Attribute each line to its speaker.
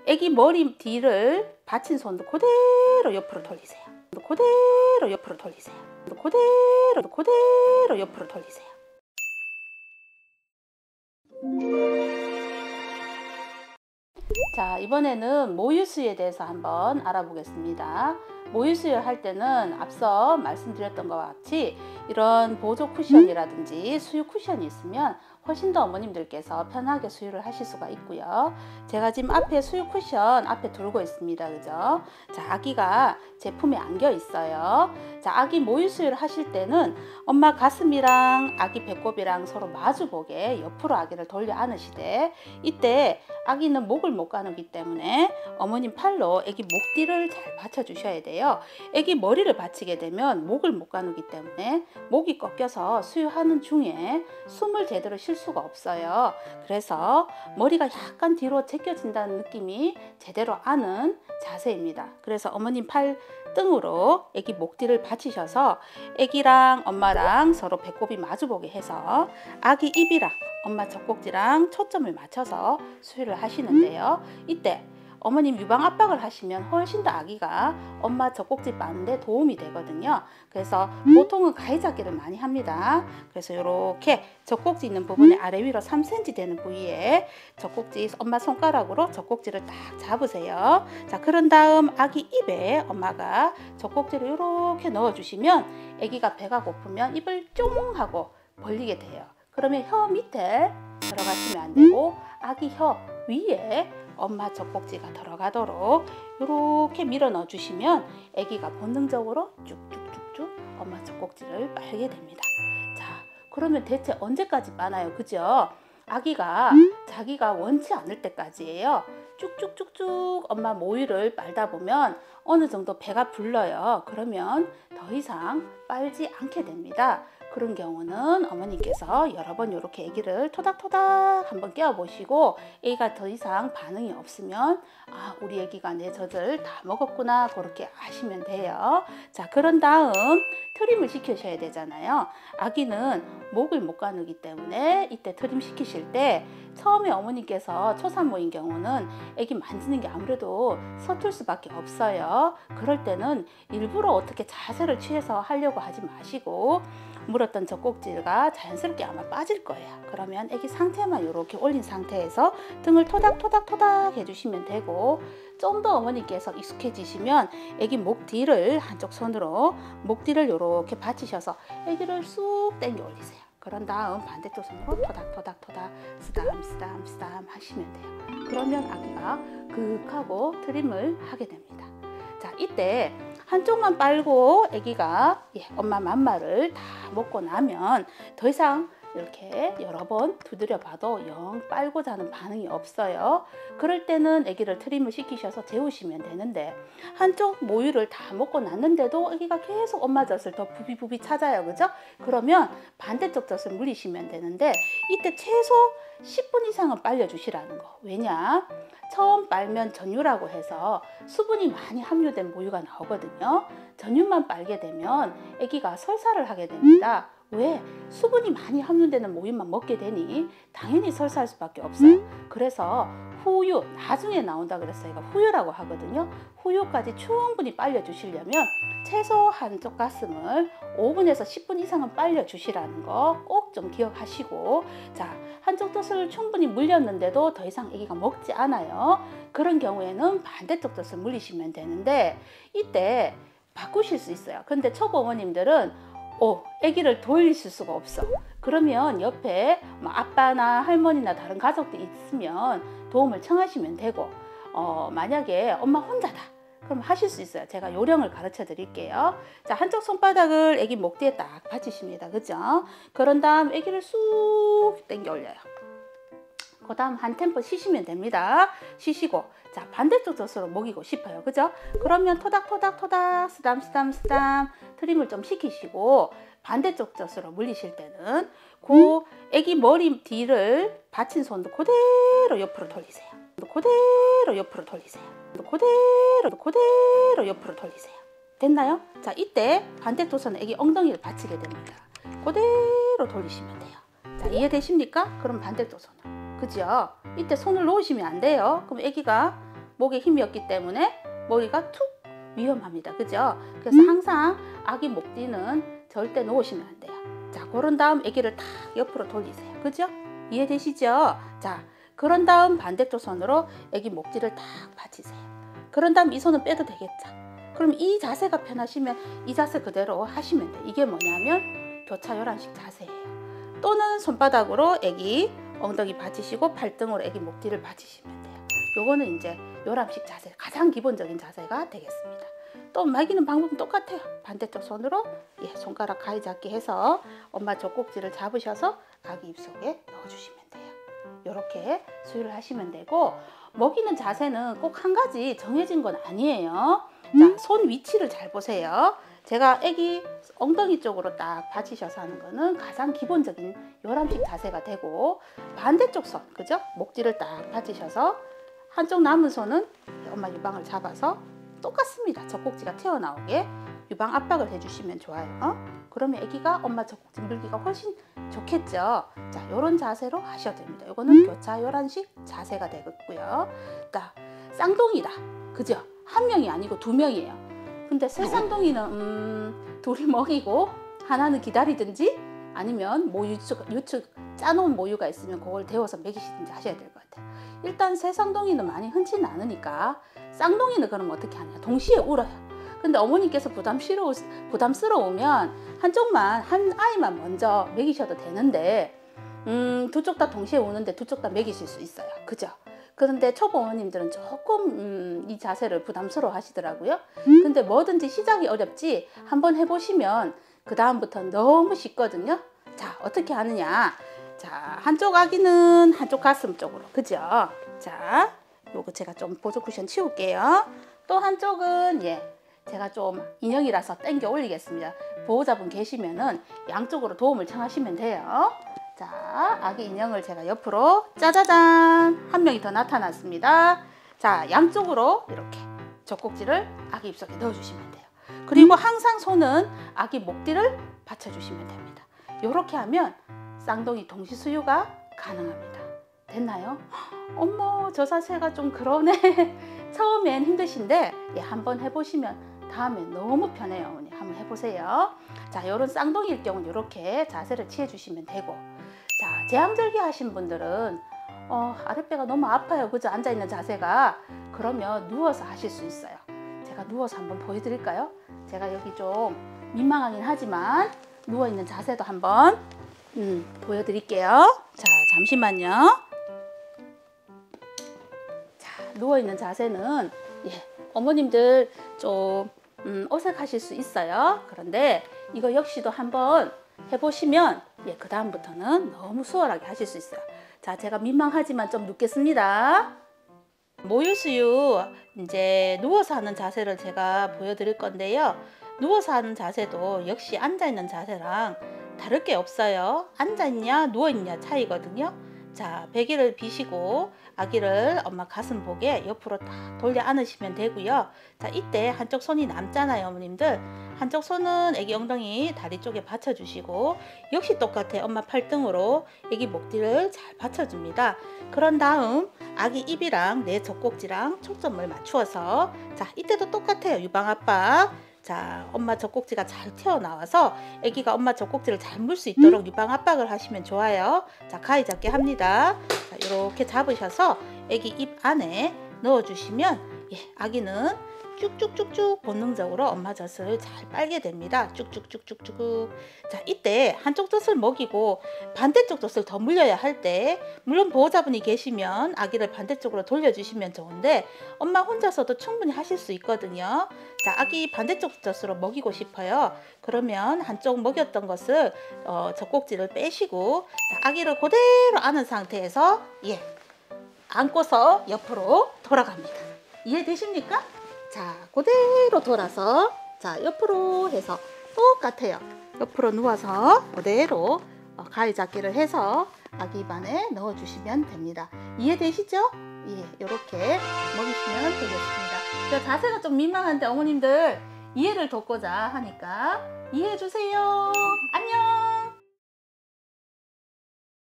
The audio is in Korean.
Speaker 1: 애기 머리 뒤를 받친 손도 그대로 옆으로 돌리세요. 그대로 옆으로 돌리세요. 그대로 옆으로 돌리세요. 자, 이번에는 모유수유에 대해서 한번 알아보겠습니다. 모유수유를 할 때는 앞서 말씀드렸던 것과 같이 이런 보조 쿠션이라든지 수유 쿠션이 있으면 훨씬 더 어머님들께서 편하게 수유를 하실 수가 있고요. 제가 지금 앞에 수유 쿠션 앞에 두고 있습니다. 그죠? 자, 아기가 제품에 안겨 있어요. 자, 아기 모유 수유를 하실 때는 엄마 가슴이랑 아기 배꼽이랑 서로 마주보게 옆으로 아기를 돌려 안으시되, 이때 아기는 목을 못 가누기 때문에 어머님 팔로 아기 목 뒤를 잘 받쳐 주셔야 돼요. 아기 머리를 받치게 되면 목을 못 가누기 때문에 목이 꺾여서 수유하는 중에 숨을 제대로 쉴 수가 없어요. 그래서 머리가 약간 뒤로 제껴진다는 느낌이 제대로 아는 자세입니다. 그래서 어머님 팔 등으로 아기 목 뒤를 받치셔서 아기랑 엄마랑 서로 배꼽이 마주보게 해서 아기 입이랑 엄마 젖꼭지랑 초점을 맞춰서 수유를 하시는데요. 이때 어머님 유방 압박을 하시면 훨씬 더 아기가 엄마 젖꼭지 빠는데 도움이 되거든요. 그래서 보통은 가위잡기를 많이 합니다. 그래서 이렇게 젖꼭지 있는 부분에 아래 위로 3cm 되는 부위에 젖꼭지 엄마 손가락으로 젖꼭지를 딱 잡으세요. 자, 그런 다음 아기 입에 엄마가 젖꼭지를 이렇게 넣어주시면 아기가 배가 고프면 입을 쫑 하고 벌리게 돼요. 그러면 혀 밑에 들어가시면 안 되고 아기 혀 위에 엄마 젖꼭지가 들어가도록 이렇게 밀어 넣어 주시면 아기가 본능적으로 쭉쭉쭉쭉 엄마 젖꼭지를 빨게 됩니다. 자, 그러면 대체 언제까지 빠나요? 그죠? 아기가 자기가 원치 않을 때까지예요. 쭉쭉쭉쭉 엄마 모유를 빨다 보면 어느 정도 배가 불러요. 그러면 더 이상 빨지 않게 됩니다. 그런 경우는 어머니께서 여러 번 이렇게 아기를 토닥토닥 한번 깨워보시고 아기가 더 이상 반응이 없으면 아, 우리 아기가 내 젖을 다 먹었구나, 그렇게 아시면 돼요. 자, 그런 다음 트림을 시키셔야 되잖아요. 아기는 목을 못 가누기 때문에 이때 트림 시키실 때 처음에 어머니께서 초산모인 경우는 아기 만지는 게 아무래도 서툴 수밖에 없어요. 그럴 때는 일부러 어떻게 자세를 취해서 하려고 하지 마시고 물었던 젖꼭지가 자연스럽게 아마 빠질 거예요. 그러면 아기 상태만 이렇게 올린 상태에서 등을 토닥토닥토닥 해주시면 되고, 좀 더 어머니께서 익숙해지시면 아기 목 뒤를 한쪽 손으로 목 뒤를 이렇게 받치셔서 아기를 쑥 당겨 올리세요. 그런 다음 반대쪽 손으로 토닥토닥토닥 쓰담쓰담쓰담 하시면 돼요. 그러면 아기가 그윽하고 트림을 하게 됩니다. 자, 이때 한쪽만 빨고 아기가 엄마 맘마를 다 먹고 나면 더 이상 이렇게 여러 번 두드려 봐도 영 빨고자 하는 반응이 없어요. 그럴 때는 아기를 트림을 시키셔서 재우시면 되는데, 한쪽 모유를 다 먹고 났는데도 아기가 계속 엄마 젖을 더 부비부비 찾아요. 그죠? 그러면 반대쪽 젖을 물리시면 되는데, 이때 최소 10분 이상은 빨려 주시라는 거. 왜냐? 처음 빨면 전유라고 해서 수분이 많이 함유된 모유가 나오거든요. 전유만 빨게 되면 아기가 설사를 하게 됩니다. 왜? 수분이 많이 함유되는 모유만 먹게 되니 당연히 설사할 수밖에 없어요. 그래서 후유, 나중에 나온다 그래서 제가 후유라고 하거든요. 후유까지 충분히 빨려 주시려면 최소 한쪽 가슴을 5분에서 10분 이상은 빨려 주시라는 거 꼭 좀 기억하시고, 자, 한쪽 젖을 충분히 물렸는데도 더 이상 아기가 먹지 않아요. 그런 경우에는 반대쪽 젖을 물리시면 되는데, 이때 바꾸실 수 있어요. 근데 초보 어머님들은 아기를 돌리실 수가 없어. 그러면 옆에 아빠나 할머니나 다른 가족들이 있으면 도움을 청하시면 되고, 만약에 엄마 혼자다 그럼 하실 수 있어요. 제가 요령을 가르쳐 드릴게요. 자, 한쪽 손바닥을 아기 목 뒤에 딱 받치십니다. 그죠? 그런 다음 아기를 쑥 당겨 올려요. 그 다음 한 템포 쉬시면 됩니다. 쉬시고, 자, 반대쪽 젖으로 먹이고 싶어요. 그죠? 그러면 토닥토닥토닥 쓰담쓰담쓰담 트림을 좀 시키시고, 반대쪽 젖으로 물리실 때는 그 아기 머리 뒤를 받친 손도 그대로 옆으로 돌리세요. 그대로 옆으로 돌리세요. 그대로 옆으로 돌리세요. 됐나요? 자, 이때 반대쪽 손은 아기 엉덩이를 받치게 됩니다. 그대로 돌리시면 돼요. 자, 이해되십니까? 그럼 반대쪽 손으로. 그죠? 이때 손을 놓으시면 안 돼요. 그럼 아기가 목에 힘이 없기 때문에 머리가 툭 위험합니다. 그죠? 그래서 항상 아기 목 뒤는 절대 놓으시면 안 돼요. 자, 그런 다음 아기를 탁 옆으로 돌리세요. 그죠? 이해되시죠? 자, 그런 다음 반대쪽 손으로 아기 목 뒤를 탁 받치세요. 그런 다음 이 손은 빼도 되겠죠? 그럼 이 자세가 편하시면 이 자세 그대로 하시면 돼요. 이게 뭐냐면 교차 요란식 자세예요. 또는 손바닥으로 아기 엉덩이 받치시고 발등으로 아기 목 뒤를 받치시면 돼요. 요거는 이제 요란식 자세, 가장 기본적인 자세가 되겠습니다. 또 먹이는 방법은 똑같아요. 반대쪽 손으로 손가락 가위 잡기 해서 엄마 젖꼭지를 잡으셔서 아기 입속에 넣어주시면 돼요. 이렇게 수유를 하시면 되고, 먹이는 자세는 꼭 한 가지 정해진 건 아니에요. 자, 손 위치를 잘 보세요. 제가 아기 엉덩이 쪽으로 딱 받치셔서 하는 거는 가장 기본적인 요람식 자세가 되고, 반대쪽 손, 그죠? 목뒤를 딱 받치셔서 한쪽 남은 손은 엄마 유방을 잡아서 똑같습니다. 젖꼭지가 튀어나오게 유방 압박을 해주시면 좋아요. 그러면 아기가 엄마 젖꼭지 물기가 훨씬 좋겠죠. 자, 요런 자세로 하셔도 됩니다. 요거는 교차 요란식 자세가 되겠고요. 자, 쌍둥이다. 그죠? 한 명이 아니고 두 명이에요. 근데 새 쌍둥이는 둘이 먹이고 하나는 기다리든지 아니면 유축 짜놓은 모유가 있으면 그걸 데워서 먹이시든지 하셔야 될 것 같아요. 일단 새 쌍둥이는 많이 흔치는 않으니까 쌍둥이는 그럼 어떻게 하냐? 동시에 울어요. 근데 어머니께서 부담스러우면 한쪽만, 한 아이만 먼저 먹이셔도 되는데 두 쪽 다 동시에 우는데 두 쪽 다 먹이실 수 있어요. 그죠? 그런데 초보 어머님들은 조금 이 자세를 부담스러워 하시더라고요. 근데 뭐든지 시작이 어렵지 한번 해보시면 그 다음부터는 너무 쉽거든요. 자, 어떻게 하느냐? 자, 한쪽 아기는 한쪽 가슴 쪽으로, 그죠? 자, 요거 제가 좀 보조 쿠션 치울게요. 또 한쪽은 제가 좀 인형이라서 당겨 올리겠습니다. 보호자분 계시면은 양쪽으로 도움을 청하시면 돼요. 자, 아기 인형을 제가 옆으로 짜자잔, 한 명이 더 나타났습니다. 자, 양쪽으로 이렇게 젖꼭지를 아기 입속에 넣어주시면 돼요. 그리고 항상 손은 아기 목 뒤를 받쳐주시면 됩니다. 이렇게 하면 쌍둥이 동시 수유가 가능합니다. 됐나요? 어머, 저 자세가 좀 그러네. 처음엔 힘드신데 한번 해보시면 다음엔 너무 편해요. 어머니 한번 해보세요. 자, 이런 쌍둥이일 경우는 이렇게 자세를 취해주시면 되고, 자, 제왕절개 하신 분들은 아랫배가 너무 아파요. 그죠? 앉아있는 자세가. 그러면 누워서 하실 수 있어요. 제가 누워서 한번 보여드릴까요? 제가 여기 좀 민망하긴 하지만 누워있는 자세도 한번 보여드릴게요. 자, 잠시만요. 자, 누워있는 자세는 어머님들 좀 어색하실 수 있어요. 그런데 이거 역시도 한번 해보시면 그 다음부터는 너무 수월하게 하실 수 있어요. 자, 제가 민망하지만 좀 눕겠습니다. 모유수유 이제 누워서 하는 자세를 제가 보여드릴 건데요. 누워서 하는 자세도 역시 앉아있는 자세랑 다를 게 없어요. 앉아있냐 누워있냐 차이거든요. 자, 베개를 비시고 아기를 엄마 가슴 보게 옆으로 딱 돌려 안으시면 되고요. 자, 이때 한쪽 손이 남잖아요. 어머님들 한쪽 손은 아기 엉덩이 다리 쪽에 받쳐주시고, 역시 똑같아요. 엄마 팔등으로 아기 목 뒤를 잘 받쳐줍니다. 그런 다음 아기 입이랑 내 젖꼭지랑 초점을 맞추어서, 자, 이때도 똑같아요. 유방 압박. 자, 엄마 젖꼭지가 잘 튀어나와서 아기가 엄마 젖꼭지를 잘 물 수 있도록 유방 압박을 하시면 좋아요. 자, 가위 잡기 합니다. 자, 이렇게 잡으셔서 아기 입 안에 넣어주시면 아기는 쭉쭉쭉쭉 본능적으로 엄마 젖을 잘 빨게 됩니다. 쭉쭉쭉쭉쭉. 자, 이때 한쪽 젖을 먹이고 반대쪽 젖을 더 물려야 할 때, 물론 보호자분이 계시면 아기를 반대쪽으로 돌려주시면 좋은데 엄마 혼자서도 충분히 하실 수 있거든요. 자, 아기 반대쪽 젖으로 먹이고 싶어요. 그러면 한쪽 먹였던 것을 젖꼭지를 빼시고, 자, 아기를 그대로 안은 상태에서 안고서 옆으로 돌아갑니다. 이해되십니까? 자, 그대로 돌아서, 자, 옆으로 해서 똑같아요. 옆으로 누워서 그대로 가위 잡기를 해서 아기 입 안에 넣어주시면 됩니다. 이해되시죠? 이렇게 먹이시면 되겠습니다. 저 자세가 좀 민망한데 어머님들 이해를 돕고자 하니까 이해해주세요. 안녕.